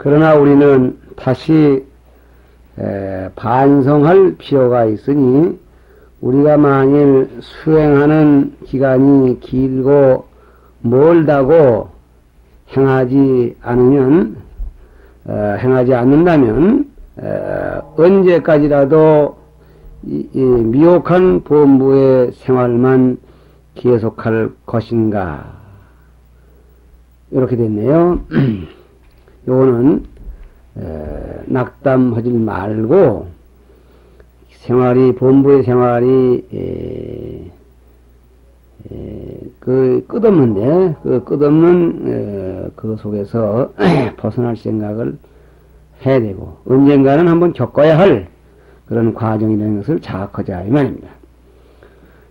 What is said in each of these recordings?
그러나 우리는 다시 반성할 필요가 있으니 우리가 만일 수행하는 기간이 길고 멀다고 행하지 않는다면 언제까지라도 이 미혹한 범부의 생활만 계속할 것인가, 이렇게 됐네요. 요거는 낙담하지 말고 범부의 생활이 그 끝없는데 그 끝없는 그 속에서 벗어날 생각을 해야 되고 언젠가는 한번 겪어야 할 그런 과정이라는 것을 자각하자 이 말입니다.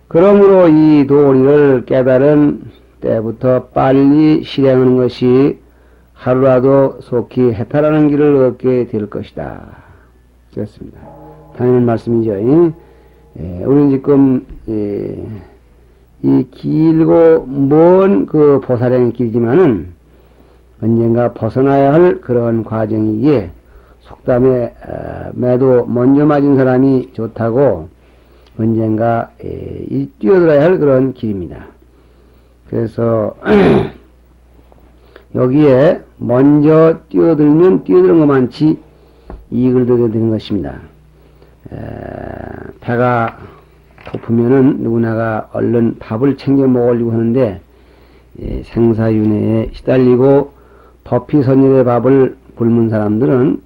그러므로 이 도리를 깨달은 때부터 빨리 실행하는 것이 하루라도 속히 해탈하는 길을 얻게 될 것이다. 그렇습니다. 당연한 말씀이죠. 우리는 지금 이 길고 먼 그 보살행의 길이지만은 언젠가 벗어나야 할 그런 과정이기에 속담에 매도 먼저 맞은 사람이 좋다고 언젠가 뛰어들어야 할 그런 길입니다. 그래서 여기에 먼저 뛰어들면 뛰어드는 것만치 이익을 얻게 되는 것입니다. 배가 고프면은 누구나가 얼른 밥을 챙겨 먹으려고 하는데 생사윤회에 시달리고 법피선열의 밥을 굶은 사람들은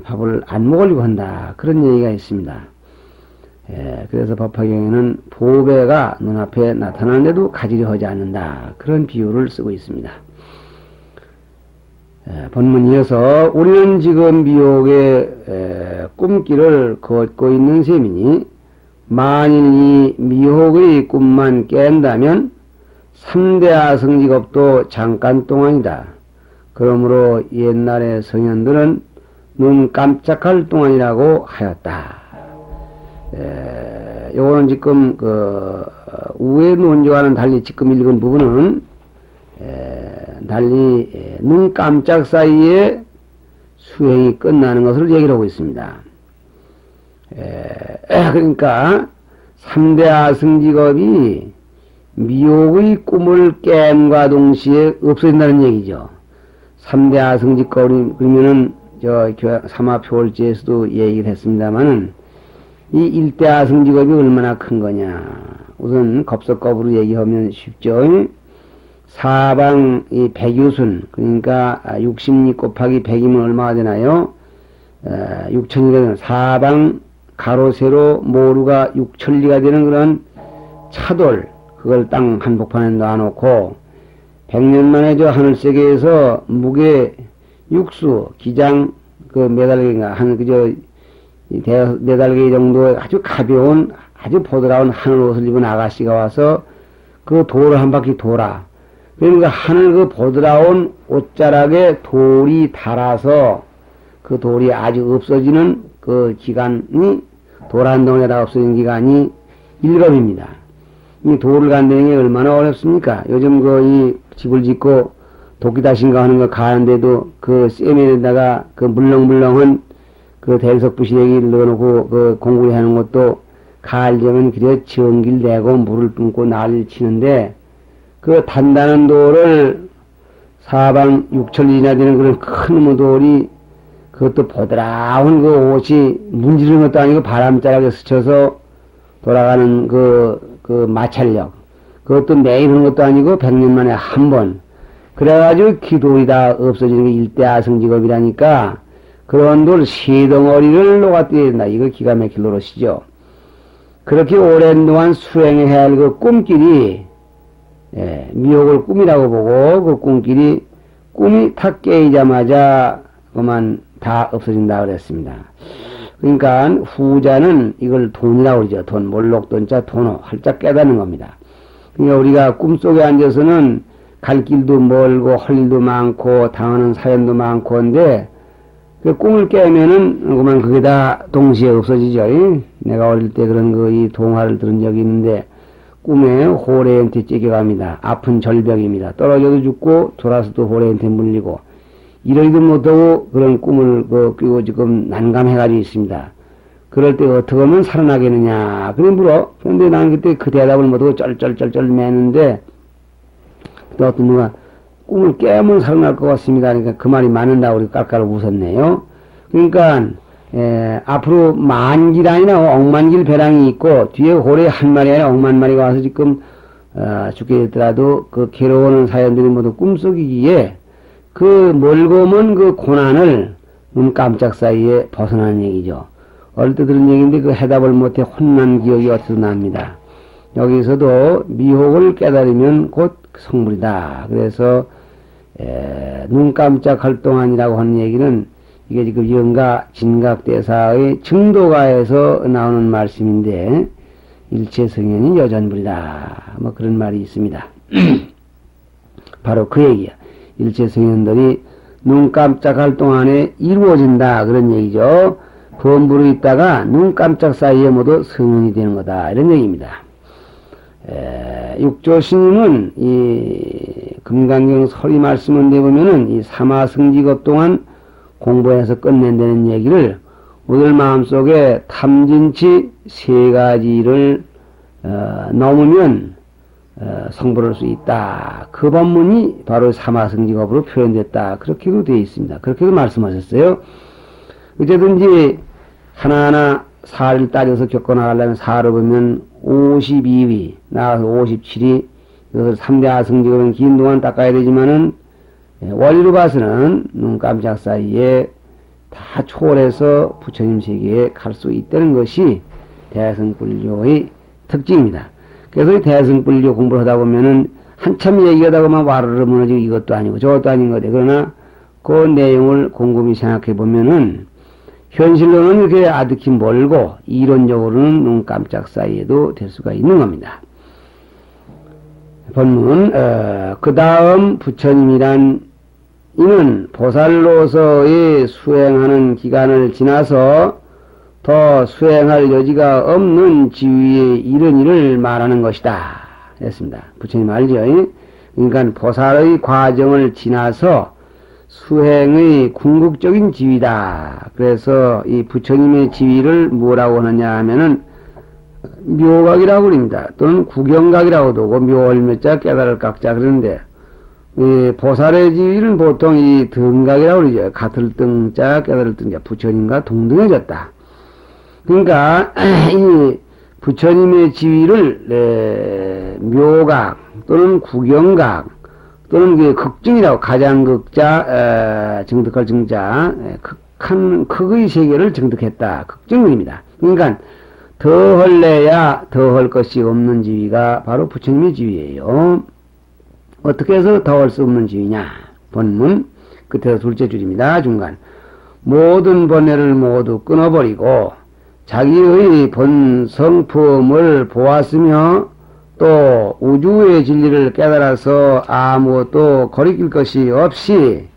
밥을 안 먹으려고 한다, 그런 얘기가 있습니다. 그래서 법화경에는 보배가 눈앞에 나타나는데도 가지려 하지 않는다, 그런 비유를 쓰고 있습니다. 본문 이어서 우리는 지금 미혹의 꿈길을 걷고 있는 셈이니 만일 이 미혹의 꿈만 깬다면 3대 아성직업도 잠깐 동안이다. 그러므로 옛날의 성현들은 눈 깜짝할 동안이라고 하였다. 요거는 지금 우회 논조와는 달리 지금 읽은 부분은 달리 눈 깜짝 사이에 수행이 끝나는 것을 얘기를 하고 있습니다. 그러니까 3대 아승직업이 미혹의 꿈을 깸과 동시에 없어진다는 얘기죠. 3대 아승직업이 그러면은 사마표월제에서도 얘기를 했습니다만은 이 1대 아승직업이 얼마나 큰 거냐. 우선 겁석겁으로 얘기하면 쉽죠. 사방 이 백유순, 그러니까 60리 곱하기 100이면 얼마가 되나요? 6천리가 되는, 사방 가로 세로 모루가 6천리가 되는 그런 차돌, 그걸 땅 한복판에 놔놓고 100년 만에 저 하늘세계에서 무게 육수 기장 그 매달개가 매달개 정도의 아주 가벼운 아주 보드라운 하늘 옷을 입은 아가씨가 와서 그 돌을 한 바퀴 돌아. 그러니까 하늘 그 보드라운 옷자락에 돌이 달아서 그 돌이 아주 없어지는 그 기간이, 돌 한 덩이에다가 없어지는 기간이 1겁입니다. 이 돌을 간다는 게 얼마나 어렵습니까? 요즘 이 집을 짓고 도끼다신가 하는 거 가는데도 그 쇠면에다가 그 물렁물렁한 그 대리석 부시래기를 넣어놓고 그 공구리 하는 것도 가을되면 그래 전기를 내고 물을 뿜고 난리를 치는데 그 단단한 돌을 사방 6천리나 되는 그런 큰 돌이 그것도 보드라운 그 옷이 문지르는 것도 아니고 바람자락에 스쳐서 돌아가는 그 마찰력, 그것도 매일 하는 것도 아니고 100년 만에 한 번. 그래가지고 기돌이 다 없어지는 게 일대아승직업이라니까 그런 돌 세덩어리를 녹아뜨려야 된다. 이거 기가 막힐 노릇이죠. 그렇게 오랜 동안 수행해야 할 그 꿈길이 미혹을 꿈이라고 보고 그 꿈길이 꿈이 탁 깨이자마자 그만 다 없어진다 그랬습니다. 그러니까 후자는 이걸 돈이라고 그러죠. 돈, 몰록돈자 돈어, 활짝 깨닫는 겁니다. 그러니까 우리가 꿈속에 앉아서는 갈 길도 멀고 할 일도 많고 당하는 사연도 많고 한데 그 꿈을 깨면은 그만 그게 다 동시에 없어지죠. 내가 어릴 때 그런 이 동화를 들은 적이 있는데 꿈에 호래한테 쫓겨갑니다. 아픈 절벽입니다. 떨어져도 죽고 돌아서도 호래한테 물리고 이러지도 못하고 그런 꿈을 꾸고 지금 난감해가지고 있습니다. 그럴 때 어떻게 하면 살아나겠느냐. 그래 물어. 그런데 나는 그때 그 대답을 못하고 쩔쩔쩔쩔 매는데 또 어떤 누가 꿈을 깨면 살아날 것 같습니다. 그러니까 그 말이 맞는다고 우리 깔깔 웃었네요. 그러니까 앞으로 만길 아니라 억만길 배랑이 있고 뒤에 고래 한 마리 아니라 억만 마리가 와서 지금 죽게 됐더라도 그 괴로워하는 사연들이 모두 꿈속이기에 그 멀고 먼 그 고난을 눈 깜짝 사이에 벗어나는 얘기죠. 어릴 때 들은 얘기인데 그 해답을 못해 혼난 기억이 어디서 납니다. 여기서도 미혹을 깨달으면 곧 성불이다. 그래서 눈 깜짝할 동안이라고 하는 얘기는 이게 지금 영가 진각대사의 증도가에서 나오는 말씀인데 일체성현이 여전불이다. 뭐 그런 말이 있습니다. 바로 그 얘기야. 일체성현들이 눈 깜짝할 동안에 이루어진다. 그런 얘기죠. 범부로 있다가 눈 깜짝 사이에 모두 성현이 되는 거다. 이런 얘기입니다. 육조스님은 이 금강경 설이 말씀을 내보면은 이 사마승직업 동안 공부해서 끝낸다는 얘기를 우리 마음속에 탐진치 세 가지를 넘으면 성불할 수 있다. 그 법문이 바로 사마승직업으로 표현됐다. 그렇게도 되어 있습니다. 그렇게도 말씀하셨어요. 어쨌든지 하나하나 사를 따져서 겪어나가려면 사를 보면 52위 나가서 57위 이것을 3대 아승직업은 긴 동안 닦아야 되지만은 원리로 봐서는 눈 깜짝 사이에 다 초월해서 부처님 세계에 갈 수 있다는 것이 대승불교의 특징입니다. 그래서 이 대승불교 공부를 하다 보면은 한참 얘기하다가만 와르르 무너지고 이것도 아니고 저것도 아닌 거대. 그러나 그 내용을 곰곰이 생각해 보면은 현실로는 이렇게 아득히 멀고 이론적으로는 눈 깜짝 사이에도 될 수가 있는 겁니다. 본문 그 다음 부처님이란 이는 보살로서의 수행하는 기간을 지나서 더 수행할 여지가 없는 지위에 이른 일을 말하는 것이다. 했습니다. 부처님 알죠? 그러니까 보살의 과정을 지나서 수행의 궁극적인 지위다. 그래서 이 부처님의 지위를 뭐라고 하느냐 하면은 묘각이라고 그럽니다. 또는 구경각이라고도 하고 묘월묘자 깨달을 각자 그러는데 이 보살의 지위는 보통 이 등각이라고 그러죠. 같을 등자 깨달을 등자 부처님과 동등해졌다. 그러니까 이 부처님의 지위를 묘각 또는 구경각 또는 그 극증이라고 가장극자 증득할 증자 극한 극의 세계를 증득했다. 극증입니다. 그러니까 더 헐래야 더 할 것이 없는 지위가 바로 부처님의 지위예요. 어떻게 해서 더 할 수 없는 지위냐? 본문 끝에서 둘째 줄입니다. 중간 모든 번뇌를 모두 끊어버리고 자기의 본 성품을 보았으며 또 우주의 진리를 깨달아서 아무것도 거리낄 것이 없이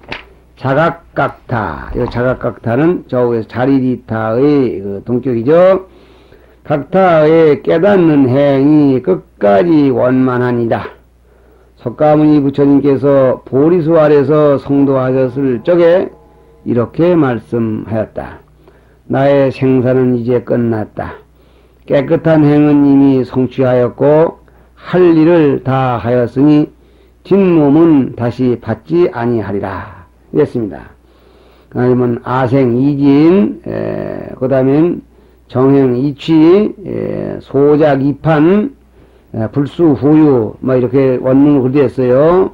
자각각타, 이 자각각타는 저기에서 자리리타의 그 동격이죠. 각타의 깨닫는 행이 끝까지 원만하니라. 석가모니 부처님께서 보리수 아래서 성도하셨을 적에 이렇게 말씀하였다. 나의 생사는 이제 끝났다. 깨끗한 행은 이미 성취하였고 할 일을 다 하였으니 뒷몸은 다시 받지 아니하리라. 이랬습니다. 아니면 아생 이진, 그 다음엔 정행 이취, 소작 이판, 불수 후유, 뭐 이렇게 원문을 그렇게 했어요.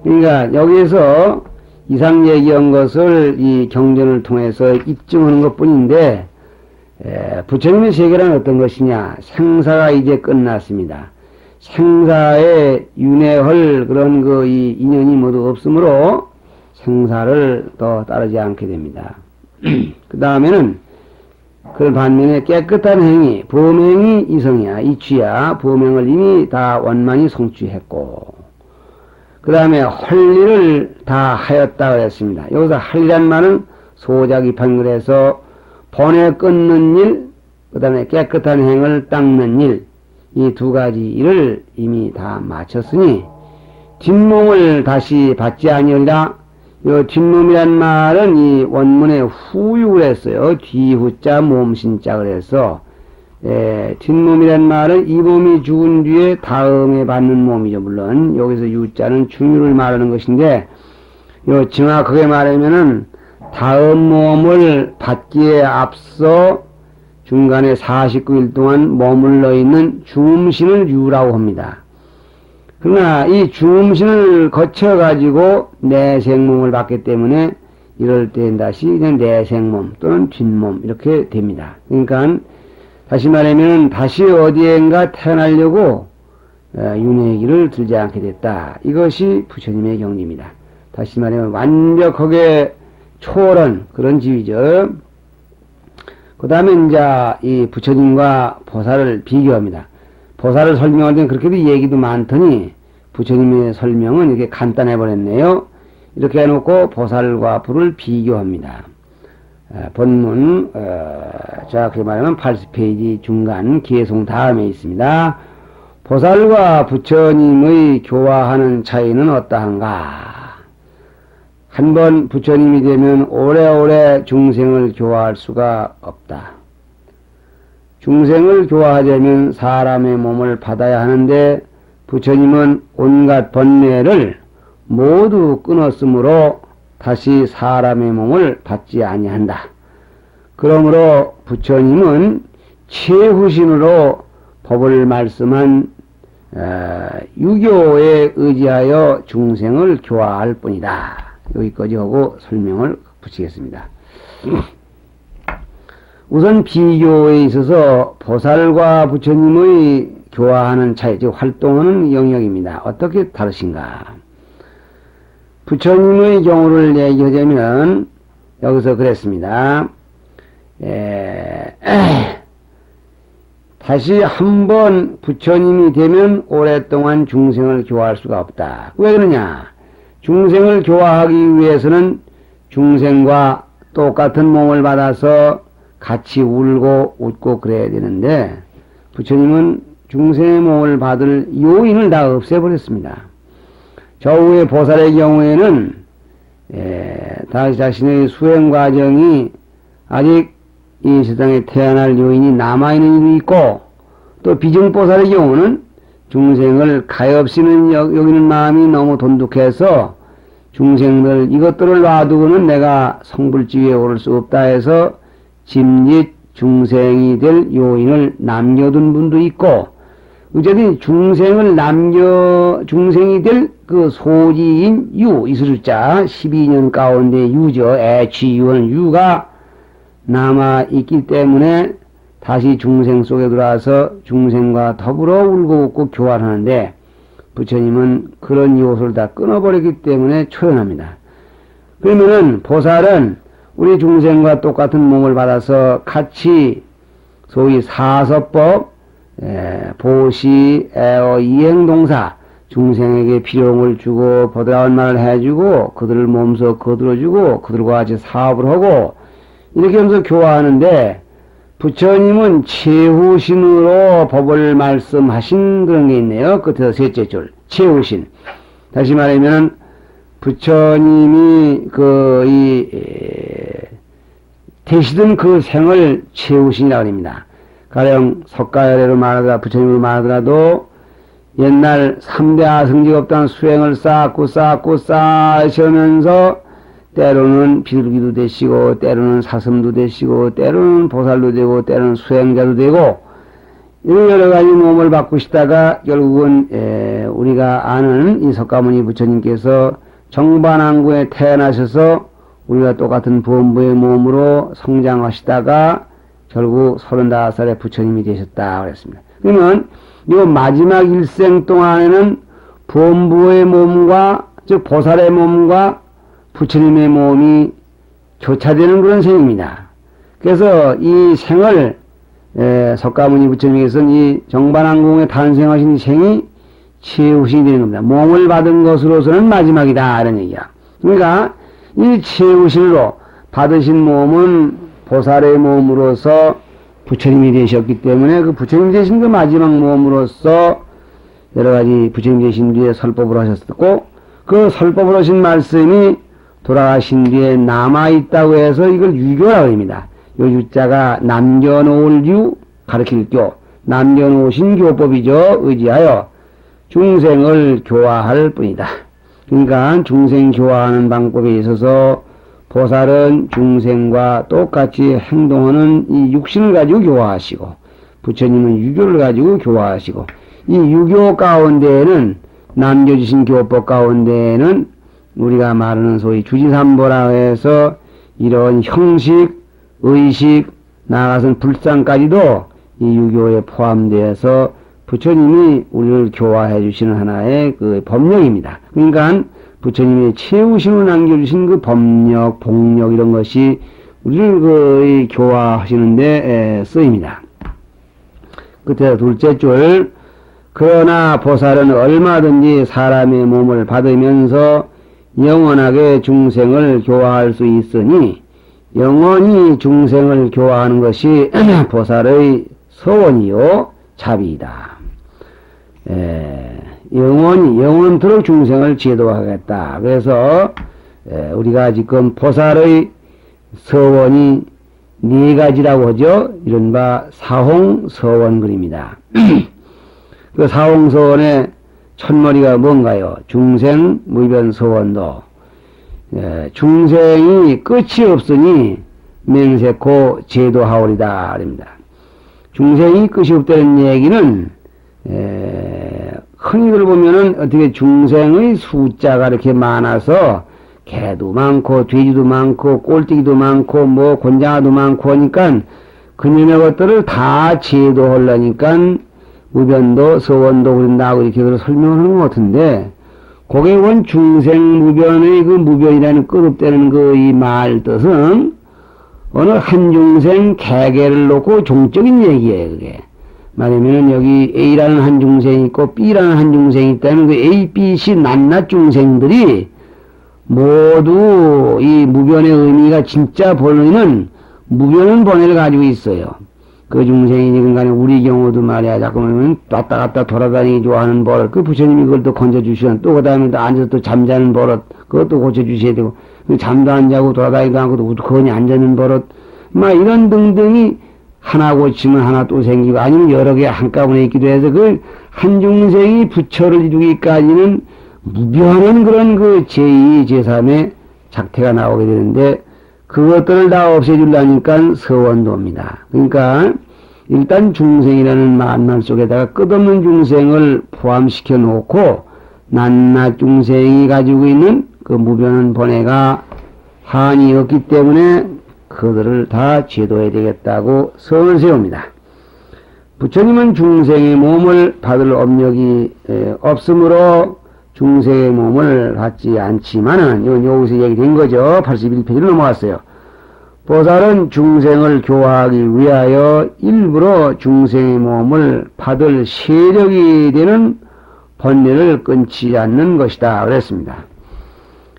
그러니까 여기에서 이상 얘기한 것을 이 경전을 통해서 입증하는 것 뿐인데, 부처님의 세계란 어떤 것이냐? 생사가 이제 끝났습니다. 생사에 윤회할 그런 이 인연이 모두 없으므로 생사를 더 따르지 않게 됩니다. 그 다음에는 그 반면에 깨끗한 행위, 범행이 이성이야, 이취야, 범행을 이미 다 원만히 성취했고, 그 다음에 할 일을 다 하였다 그랬습니다. 여기서 할 일이란 말은 소작이판 그래서 번에 끊는 일, 그 다음에 깨끗한 행을 닦는 일, 이 두 가지 일을 이미 다 마쳤으니 뒷몸을 다시 받지 아니하리라. 요 뒷몸이란 말은 이 원문에 후육을 했어요. 뒤후자 몸신자 그래서 뒷몸이란 말은 이 몸이 죽은 뒤에 다음에 받는 몸이죠. 물론 여기서 유자는 중유를 말하는 것인데 요 정확하게 말하면은 다음 몸을 받기에 앞서 중간에 49일 동안 머물러 있는 중음신을 유라고 합니다. 그러나 이 중음신을 거쳐가지고 내생몸을 받기 때문에 이럴 때는 다시 그냥 내생몸 또는 뒷몸 이렇게 됩니다. 그러니까 다시 말하면 다시 어디엔가 태어나려고 윤회기를 들지 않게 됐다. 이것이 부처님의 경지입니다. 다시 말하면 완벽하게 초월한 그런 지위죠. 그 다음에 이제 이 부처님과 보살을 비교합니다. 보살을 설명할 때는 그렇게도 얘기도 많더니 부처님의 설명은 이렇게 간단해 버렸네요. 이렇게 해놓고 보살과 부를 비교합니다. 본문 정확히 말하면 80페이지 중간 기해송 다음에 있습니다. 보살과 부처님의 교화하는 차이는 어떠한가? 한번 부처님이 되면 오래오래 중생을 교화할 수가 없다. 중생을 교화하려면 사람의 몸을 받아야 하는데 부처님은 온갖 번뇌를 모두 끊었으므로 다시 사람의 몸을 받지 아니한다. 그러므로 부처님은 최후신으로 법을 말씀한 유교에 의지하여 중생을 교화할 뿐이다. 여기까지 하고 설명을 붙이겠습니다. 우선 비교에 있어서 보살과 부처님의 교화하는 차이, 즉 활동하는 영역입니다. 어떻게 다르신가? 부처님의 경우를 얘기하자면 여기서 그랬습니다. 다시 한번 부처님이 되면 오랫동안 중생을 교화할 수가 없다. 왜 그러냐? 중생을 교화하기 위해서는 중생과 똑같은 몸을 받아서 같이 울고 웃고 그래야 되는데 부처님은 중생의 몸을 받을 요인을 다 없애버렸습니다. 저후의 보살의 경우에는 자신의 수행 과정이 아직 이 세상에 태어날 요인이 남아있는 일이 있고 또 비증보살의 경우는 중생을 가엾이는 여기는 마음이 너무 돈독해서 중생들 이것들을 놔두고는 내가 성불지위에 오를 수 없다 해서 짐짓 중생이 될 요인을 남겨둔 분도 있고 어쨌든 중생이 될 그 소지인 유, 이슬자 12년 가운데 유죠. 애취유는 유가 남아있기 때문에 다시 중생 속에 들어와서 중생과 더불어 울고 웃고 교환하는데 부처님은 그런 요소를 다 끊어버렸기 때문에 초연합니다. 그러면은 보살은 우리 중생과 똑같은 몸을 받아서 같이 소위 사서법, 보시, 애어, 이행동사 중생에게 비용을 주고 보드라운 말을 해주고 그들을 몸소 거들어주고 그들과 같이 사업을 하고 이렇게 하면서 교화하는데 부처님은 최후신으로 법을 말씀하신 그런 게 있네요. 끝에서 셋째 줄 최후신. 다시 말하면 부처님이 되시던 그 생을 최후신이라고 합니다. 가령 석가열애로 말하더라 부처님으로 말하더라도 옛날 3대 아성지가 없다는 수행을 쌓고 쌓으시면서 때로는 비둘기도 되시고 때로는 사슴도 되시고 때로는 보살도 되고 때로는 수행자도 되고 이런 여러 가지 몸을 바꾸시다가 결국은 우리가 아는 이 석가모니 부처님께서 정반왕구에 태어나셔서 우리가 똑같은 범부의 몸으로 성장하시다가 결국 35살에 부처님이 되셨다 그랬습니다. 그러면 이 마지막 일생 동안에는 범부의 몸과 즉 보살의 몸과 부처님의 몸이 교차되는 그런 생입니다. 그래서 이 생을 석가모니 부처님께서는 이 정반왕궁에 탄생하신 이 생이 최후신이 되는 겁니다. 몸을 받은 것으로서는 마지막이다 이런 얘기야. 그러니까 이 최후신으로 받으신 몸은 보살의 몸으로서 부처님이 되셨기 때문에 그 부처님 되신 그 마지막 몸으로서 여러 가지 부처님 되신 뒤에 설법을 하셨고 그 설법을 하신 말씀이 돌아가신 뒤에 남아있다고 해서 이걸 유교라고 합니다. 요 유자가 남겨놓을 유, 가르칠 교, 남겨놓으신 교법이죠. 의지하여 중생을 교화할 뿐이다. 그러니까 중생 교화하는 방법에 있어서 보살은 중생과 똑같이 행동하는 이 육신을 가지고 교화하시고, 부처님은 유교를 가지고 교화하시고, 이 유교 가운데에는, 남겨주신 교법 가운데에는 우리가 말하는 소위 주지삼보라 해서 이런 형식, 의식, 나아가서는 불상까지도 이 유교에 포함되어서 부처님이 우리를 교화해 주시는 하나의 그 법령입니다. 그러니까 부처님이 채우심을 남겨주신 그 법력, 복력 이런 것이 우리를 그 교화하시는데 쓰입니다. 끝에 둘째 줄, 그러나 보살은 얼마든지 사람의 몸을 받으면서 영원하게 중생을 교화할 수 있으니 영원히 중생을 교화하는 것이 보살의 서원이요 자비이다. 영원토록 중생을 제도하겠다. 그래서 우리가 지금 보살의 서원이 네 가지라고 하죠. 이른바 사홍서원글입니다. 그 사홍서원의 첫머리가 뭔가요? 중생 무변서원도. 중생이 끝이 없으니 맹세코 제도하오리다. 그럽니다. 중생이 끝이 없다는 얘기는 흔히들 보면은 어떻게 중생의 숫자가 이렇게 많아서 개도 많고 돼지도 많고 꼴뚜기도 많고 뭐 곤장아도 많고 하니까 그놈의 것들을 다 제도하려니까 무변도 서원도 그런다고 이렇게 설명하는 것 같은데, 그게 원 중생 무변의 그 무변이라는 끝없다는 그 이 말 뜻은 어느 한 중생 개개를 놓고 종적인 얘기예요. 그게 말하면은 여기 A라는 한 중생이 있고 B라는 한 중생이 있다면 그 A, B, C 낱낱 중생들이 모두 이 무변의 의미가 진짜 본의는 무변은 본의를 가지고 있어요. 그 중생이니까 간에 우리 경우도 말이야, 자꾸만 왔다 갔다 돌아다니기 좋아하는 버릇, 그 부처님이 그걸 또 건져주시면, 또 그 다음에 또 앉아서 또 잠자는 버릇, 그것도 고쳐주셔야 되고, 잠도 안 자고 돌아다니도 않고도 우두커니 앉아있는 버릇, 막 이런 등등이 하나 고치면 하나 또 생기고, 아니면 여러 개 한꺼번에 있기도 해서, 그 한 중생이 부처를 이루기까지는 무변한 그런 그 제2, 제3의 작태가 나오게 되는데, 그것들을 다 없애주려니까 서원도입니다. 그러니까 일단 중생이라는 말 속에다가 끝없는 중생을 포함시켜 놓고 낱낱 중생이 가지고 있는 그 무변한 번뇌가 한이 없기 때문에 그들을 다 제도해야 되겠다고 선을 세웁니다. 부처님은 중생의 몸을 받을 업력이 없으므로 중생의 몸을 받지 않지만은, 이건 여기서 얘기된 거죠. 81페이지로 넘어갔어요. 보살은 중생을 교화하기 위하여 일부러 중생의 몸을 받을 세력이 되는 번뇌를 끊지 않는 것이다. 그랬습니다.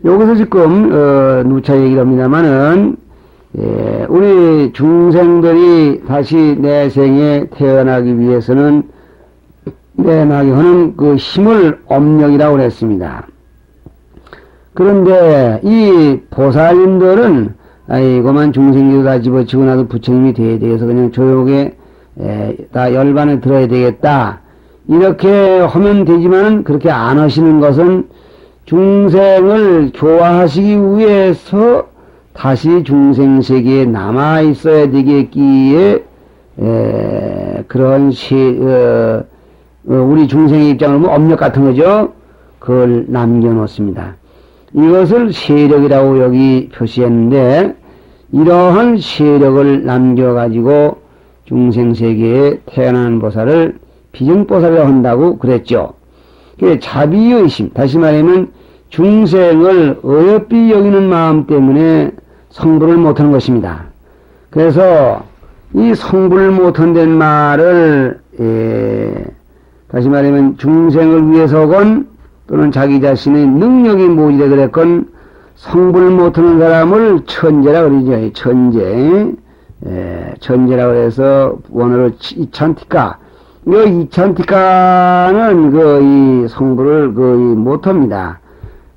여기서 지금, 누차 얘기를 합니다만은, 우리 중생들이 다시 내생에 태어나기 위해서는 내나게 하는 그 힘을 업력이라고 했습니다. 그런데 이 보살님들은 이거만 중생기도 다 집어치고 나도 부처님이 돼야 되겠어 그냥 조용하게 다 열반에 들어야 되겠다 이렇게 하면 되지만 그렇게 안 하시는 것은 중생을 교화하시기 위해서 다시 중생세계에 남아 있어야 되겠기에 그런 우리 중생의 입장으로 보면 업력 같은 거죠. 그걸 남겨놓습니다. 이것을 세력이라고 여기 표시했는데 이러한 세력을 남겨가지고 중생세계에 태어나는 보살을 비정보살이라고 한다고 그랬죠. 그게 자비의심, 다시 말하면 중생을 어여삐 여기는 마음 때문에 성불을 못하는 것입니다. 그래서 이 성불을 못한다는 말을 다시 말하면 중생을 위해서건 또는 자기 자신의 능력이 모자라 그랬건 성불 못하는 사람을 천재라 그러죠. 천재. 천재라 그래서 원어로 이찬티카. 이 이찬티카는 이 성불을 거의 못합니다.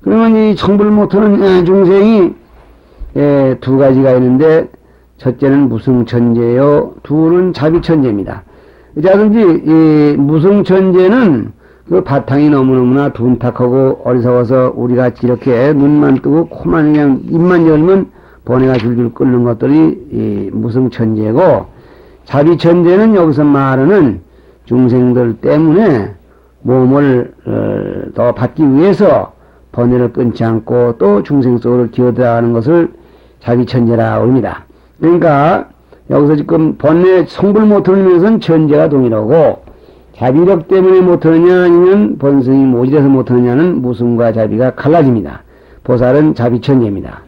그러면 이 청불 못하는 중생이 두 가지가 있는데, 첫째는 무승천재요, 둘은 자비천재입니다. 자든지 이 무승천재는 그 바탕이 너무너무나 둔탁하고 어리석어서 우리같이 이렇게 눈만 뜨고 코만 그냥 입만 열면 번뇌가 줄줄 끓는 것들이 이 무승천재고, 자비천재는 여기서 말하는 중생들 때문에 몸을 더 받기 위해서 번뇌를 끊지 않고 또 중생 속으로 기어들어가는 것을 자비천재라고 합니다. 그러니까 여기서 지금 번뇌 성불 못하는 면에서는 천재가 동일하고, 자비력 때문에 못하느냐 아니면 번성이 모질해서 못하느냐는 무승과 자비가 갈라집니다. 보살은 자비천재입니다.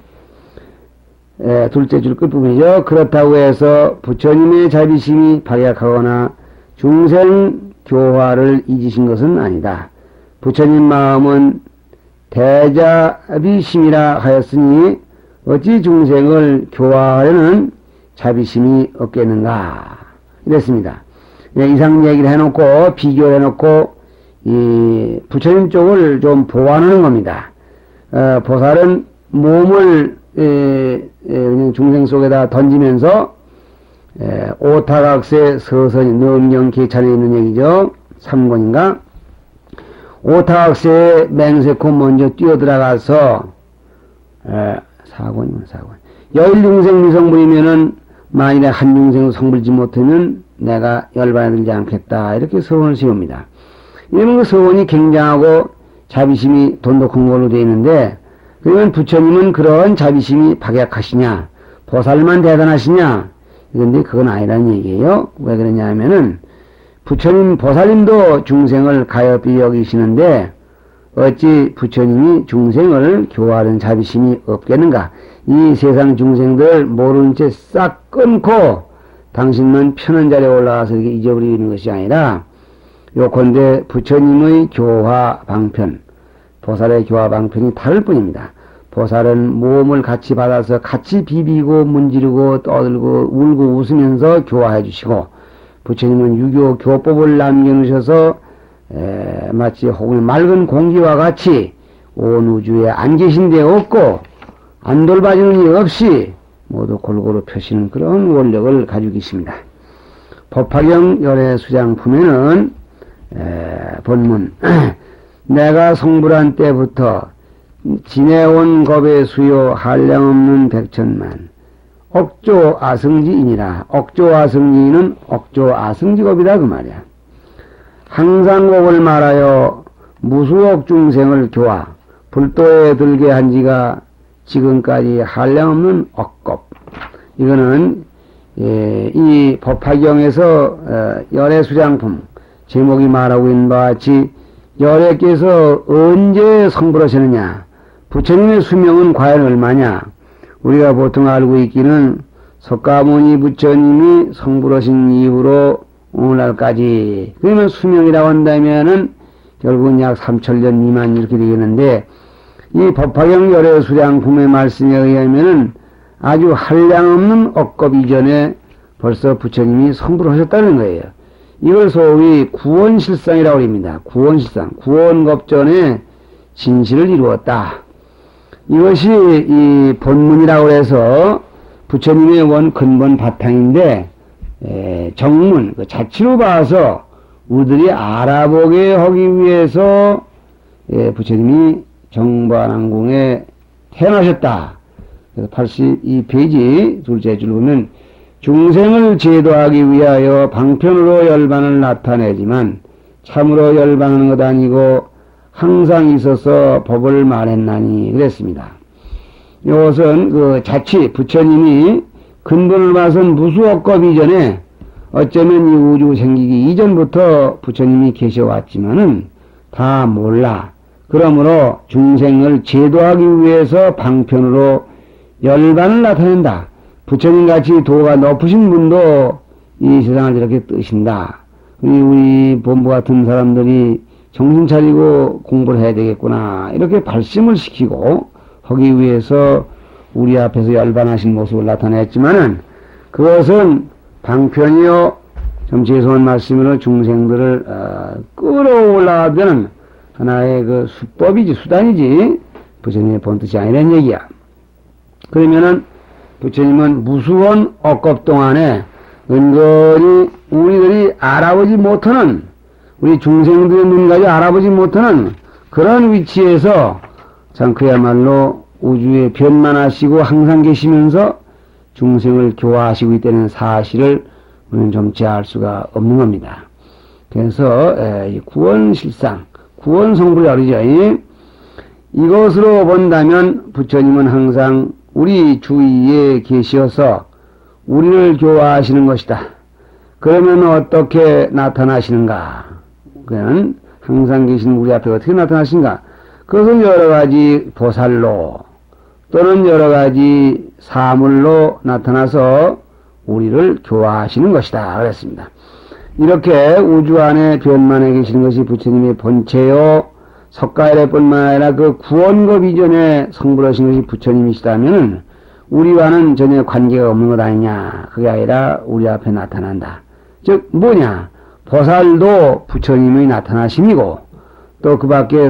둘째 줄 끝부분이죠. 그렇다고 해서 부처님의 자비심이 박약하거나 중생 교화를 잊으신 것은 아니다. 부처님 마음은 대자비심이라 하였으니 어찌 중생을 교화하려는 자비심이 없겠는가 이랬습니다. 이상 얘기를 해놓고 비교를 해놓고 이 부처님 쪽을 좀 보완하는 겁니다. 보살은 몸을 그냥 중생 속에다 던지면서 오타각세 서선이 능령 계찬에 있는 얘기죠. 3권인가? 오타각세에 맹세코 먼저 뛰어들어가서 4권이면 4권. 열중생 미성불이면은 만일에 한 중생을 성불지 못하면 내가 열반에 들지 않겠다. 이렇게 서원을 세웁니다. 이러면 그 서원이 굉장하고 자비심이 돈독한 걸로 되어 있는데, 그러면 부처님은 그런 자비심이 박약하시냐, 보살만 대단하시냐, 그런데 그건 아니라는 얘기예요. 왜 그러냐 하면은 부처님, 보살님도 중생을 가엾이 여기시는데 어찌 부처님이 중생을 교화하는 자비심이 없겠는가? 이 세상 중생들 모르는 채 싹 끊고 당신만 편한 자리에 올라가서 이렇게 잊어버리는 것이 아니라, 요컨대 부처님의 교화 방편, 보살의 교화 방편이 다를 뿐입니다. 보살은 몸을 같이 받아서 같이 비비고 문지르고 떠들고 울고 웃으면서 교화해 주시고, 부처님은 유교 교법을 남겨놓으셔서 마치 혹은 맑은 공기와 같이 온 우주에 안 계신 데 없고 안 돌봐주는 일 없이 모두 골고루 펴시는 그런 원력을 가지고 계십니다. 법화경 열애 수장품에는 본문 내가 성불한 때부터 지내온 겁의 수요 한량없는 백천만 억조 아승지이니라. 억조 아승지는 억조 아승지겁이다 그 말이야. 항상 법을 말하여 무수억 중생을 교화 불도에 들게 한 지가 지금까지 한량없는 억겁. 이거는 이 법화경에서 열애수장품 제목이 말하고 있는 바와 같이 열애께서 언제 성불하시느냐, 부처님의 수명은 과연 얼마냐. 우리가 보통 알고 있기는 석가모니 부처님이 성불하신 이후로 오늘날까지, 그러면 수명이라고 한다면은 결국은 약 3000년 미만 이렇게 되겠는데, 이 법화경 열애수량품의 말씀에 의하면은 아주 한량없는 억겁 이전에 벌써 부처님이 성불하셨다는 거예요. 이걸 소위 구원실상이라고 합니다. 구원실상, 구원겁전에 진실을 이루었다. 이것이 이 본문이라고 해서 부처님의 원 근본 바탕인데, 정문, 그 자치로 봐서 우리들이 알아보게 하기 위해서 부처님이 정반왕궁에 태어나셨다. 그래서 82페이지 둘째 줄 보면 중생을 제도하기 위하여 방편으로 열반을 나타내지만 참으로 열반하는 것 아니고 항상 있어서 법을 말했나니 그랬습니다. 이것은 그 자치 부처님이 근본을 봐선 무수억겁 이전에 어쩌면 이 우주 생기기 이전부터 부처님이 계셔왔지만은 다 몰라. 그러므로 중생을 제도하기 위해서 방편으로 열반을 나타낸다. 부처님같이 도가 높으신 분도 이 세상을 이렇게 뜨신다. 우리 본부 같은 사람들이 정신 차리고 공부를 해야 되겠구나. 이렇게 발심을 시키고 하기 위해서 우리 앞에서 열반하신 모습을 나타냈지만은 그것은 방편이요. 좀 죄송한 말씀으로 중생들을 끌어올라가는 하나의 그 수법이지, 수단이지, 부처님의 본뜻이 아니란 얘기야. 그러면은 부처님은 무수한 억겁 동안에 은근히 우리들이 알아보지 못하는, 우리 중생들의 눈 가지고 알아보지 못하는 그런 위치에서 참 그야말로 우주에 변만하시고 항상 계시면서 중생을 교화하시고 있다는 사실을 우리는 점치 알 수가 없는 겁니다. 그래서 구원실상, 구원성불이 그러죠. 이것으로 본다면 부처님은 항상 우리 주위에 계시어서 우리를 교화하시는 것이다. 그러면 어떻게 나타나시는가? 그는 항상 계신 우리 앞에 어떻게 나타나신가? 그것은 여러 가지 보살로 또는 여러 가지 사물로 나타나서 우리를 교화하시는 것이다. 그랬습니다. 이렇게 우주 안에 변만해 계시는 것이 부처님의 본체요, 석가래뿐만 아니라 그 구원급 이전에 성불하신 것이 부처님이시다면 우리와는 전혀 관계가 없는 것 아니냐. 그게 아니라 우리 앞에 나타난다. 즉 뭐냐? 보살도 부처님의 나타나심이고 또 그 밖에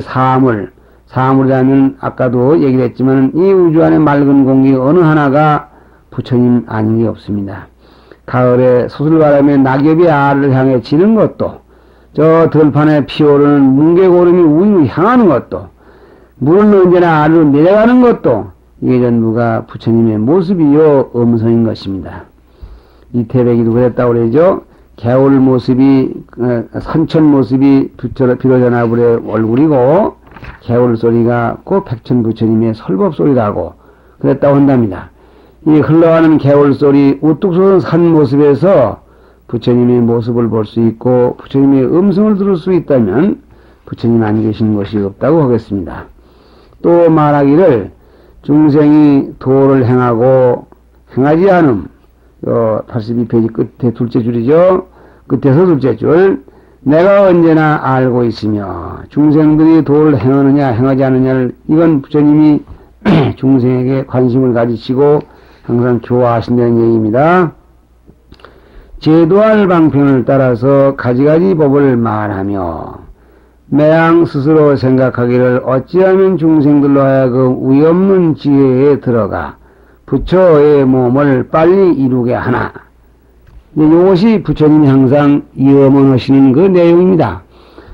사물이라면 아까도 얘기를 했지만 이 우주 안에 맑은 공기 어느 하나가 부처님 아닌 게 없습니다. 가을에 소슬바람에 낙엽이 알을 향해 지는 것도, 저 들판에 피오르는 뭉게고름이 우유를 향하는 것도, 물은 언제나 아래로 내려가는 것도 이게 전부가 부처님의 모습이요 음성인 것입니다. 이태백이도 그랬다고 그러죠. 개울 모습이, 선천 모습이 비로자나불의 얼굴이고 개울 소리가 꼭 백천 부처님의 설법 소리라고 그랬다고 한답니다. 이 흘러가는 개울 소리, 우뚝 솟은 산 모습에서 부처님의 모습을 볼 수 있고 부처님의 음성을 들을 수 있다면 부처님 안 계신 것이 없다고 하겠습니다. 또 말하기를 중생이 도를 행하고 행하지 않음, 82페이지 끝에 둘째 줄이죠. 끝에서 둘째 줄. 내가 언제나 알고 있으며 중생들이 도를 행하느냐 행하지 않느냐를 이건 부처님이 중생에게 관심을 가지시고 항상 교화하신다는 얘기입니다. 제도할 방편을 따라서 가지가지 법을 말하며 매양 스스로 생각하기를 어찌하면 중생들로 하여금 위없는 지혜에 들어가 부처의 몸을 빨리 이루게 하나. 이것이 부처님이 항상 염원하시는 그 내용입니다.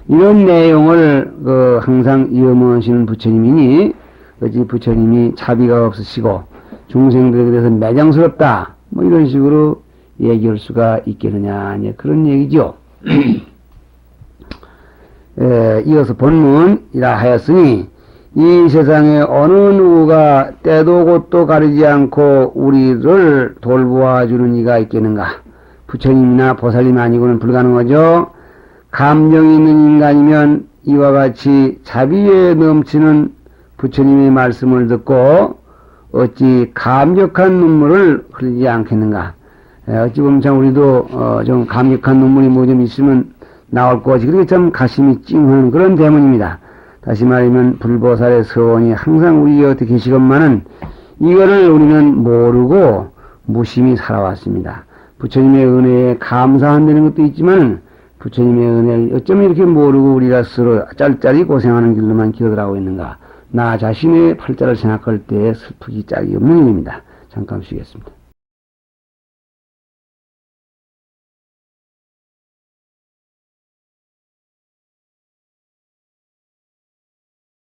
이런 내용을 항상 염원하시는 부처님이니 어찌 부처님이 자비가 없으시고 중생들에 대해서 매장스럽다 뭐 이런 식으로 얘기할 수가 있겠느냐 그런 얘기죠. 이어서 본문이라 하였으니 이 세상에 어느 누구가 때도 곳도 가리지 않고 우리를 돌보아주는 이가 있겠는가. 부처님이나 보살님 아니고는 불가능하죠. 감정이 있는 인간이면 이와 같이 자비에 넘치는 부처님의 말씀을 듣고 어찌 감격한 눈물을 흘리지 않겠는가. 어찌 보면 참 우리도 좀 감격한 눈물이 뭐 좀 있으면 나올 것이 그렇게 참 가슴이 찡하는 그런 대문입니다. 다시 말하면 불보살의 서원이 항상 우리 곁에 계시건만은 이거를 우리는 모르고 무심히 살아왔습니다. 부처님의 은혜에 감사한다는 것도 있지만 부처님의 은혜를 어쩌면 이렇게 모르고 우리가 스스로 짤짤이 고생하는 길로만 기어들어가고 있는가. 나 자신의 팔자를 생각할 때 슬프기 짝이 없는 일입니다. 잠깐 쉬겠습니다.